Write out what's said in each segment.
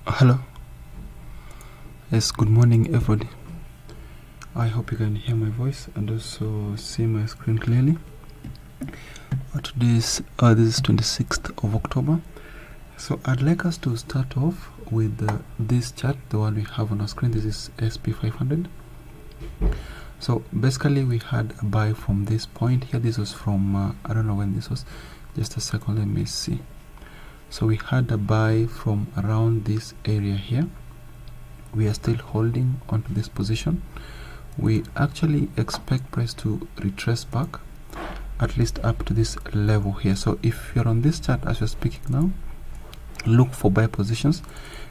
Hello. Yes, good morning everybody. I hope you can hear my voice and also see my screen clearly. This is 26th of October. So I'd like us to start off with this chart, the one we have on our screen. This is SP500. So basically we had a buy from this point here. This was from, I don't know when this was. Just a second, let me see. So we had a buy from around this area here. We are still holding onto this position. We actually expect price to retrace back at least up to this level here. So if you're on this chart as we're speaking now, look for buy positions,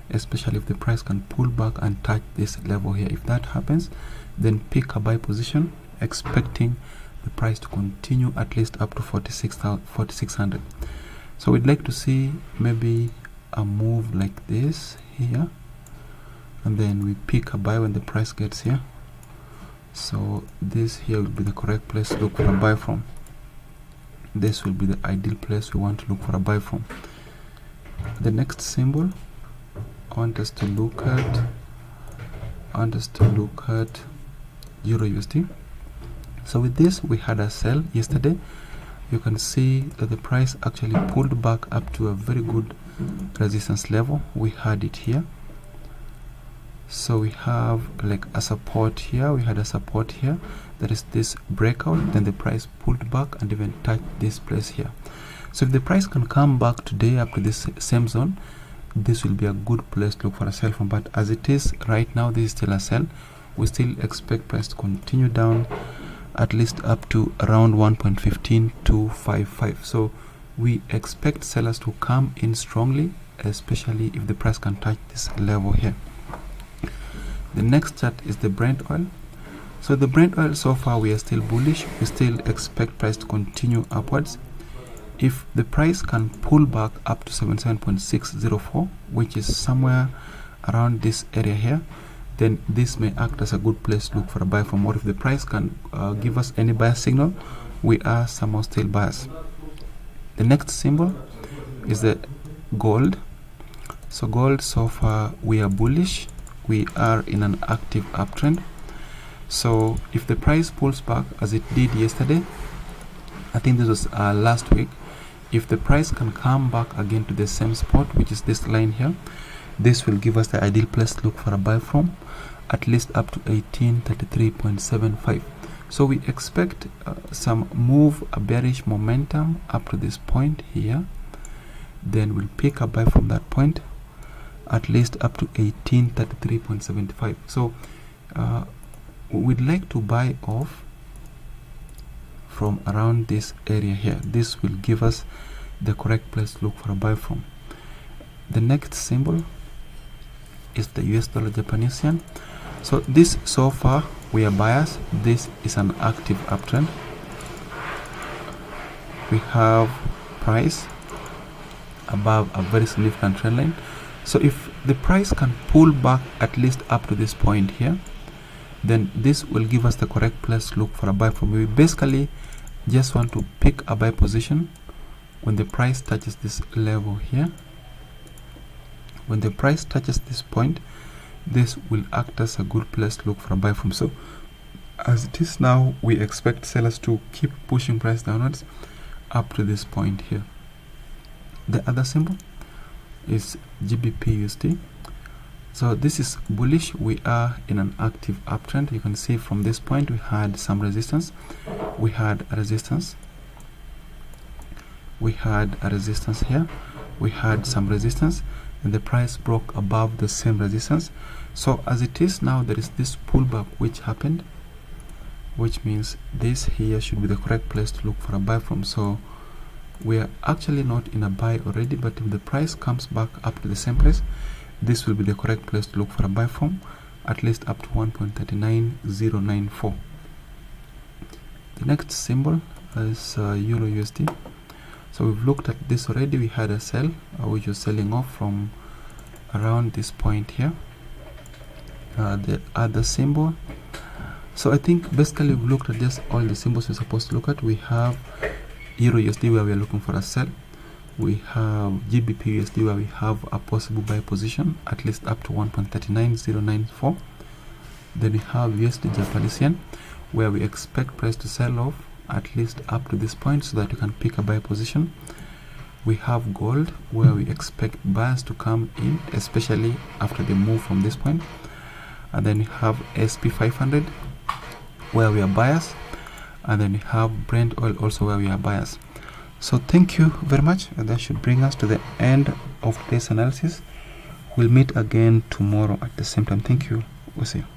especially if the price can pull back and touch this level here. If that happens, then pick a buy position, expecting the price to continue at least up to 4600. So we'd like to see maybe a move like this here, and then we pick a buy when the price gets here. So this here will be the correct place to look for a buy from. This will be the ideal place we want to look for a buy from. The next symbol I want us to look at Euro USD. So with this, we had a sell yesterday. You can see that the price actually pulled back up to a very good resistance level. We had it here. So we have like a support here. We had a support here. There is this breakout. Then the price pulled back and even touched this place here. So if the price can come back today up to this same zone, this will be a good place to look for a sell from. But as it is right now, this is still a sell. We still expect price to continue down at least up to around 1.15255. So we expect sellers to come in strongly, especially if the price can touch this level here. The next chart is the Brent oil. So the Brent oil, so far we are still bullish. We still expect price to continue upwards. If the price can pull back up to 77.604, which is somewhere around this area here, then this may act as a good place to look for a buy from. Or if the price can give us any buy signal, we are somehow still buyers. The next symbol is the gold. So gold, so far we are bullish. We are in an active uptrend. So if the price pulls back as it did yesterday, I think this was last week, if the price can come back again to the same spot, which is this line here, this will give us the ideal place to look for a buy from, at least up to 1833.75. so we expect some move, a bearish momentum up to this point here. Then we'll pick a buy from that point at least up to 1833.75. so we'd like to buy off from around this area here. This will give us the correct place to look for a buy from. The next symbol is the US dollar Japanese yen. So this, so far we are buyers. This is an active uptrend. We have price above a very significant trend line. So if the price can pull back at least up to this point here, then this will give us the correct place to look for a buy from. We basically just want to pick a buy position when the price touches this level here. When the price touches this point, this will act as a good place to look for a buy from. So as it is now, we expect sellers to keep pushing price downwards up to this point here. The other symbol is GBP USD. So this is bullish. We are in an active uptrend. You can see from this point we had some resistance. We had a resistance. We had a resistance here. We had some resistance, and the price broke above the same resistance. So as it is now, there is this pullback which happened, which means this here should be the correct place to look for a buy from. So we are actually not in a buy already, but if the price comes back up to the same place, this will be the correct place to look for a buy from, at least up to 1.39094. The next symbol is Euro USD. So we've looked at this already. We had a sell which was selling off from around this point here. The other symbol, so I think basically we've looked at just all the symbols we're supposed to look at. We have Euro USD where we are looking for a sell. We have GBP USD, where we have a possible buy position at least up to 1.39094. Then we have USD Japanese yen, where we expect price to sell off at least up to this point so that you can pick a buy position. We have gold, where we expect buyers to come in, especially after they move from this point. And then we have SP 500, where we are buyers. And then we have Brent oil also, where we are buyers. So thank you very much, and that should bring us to the end of today's analysis. We'll meet again tomorrow at the same time. Thank you. We'll see you.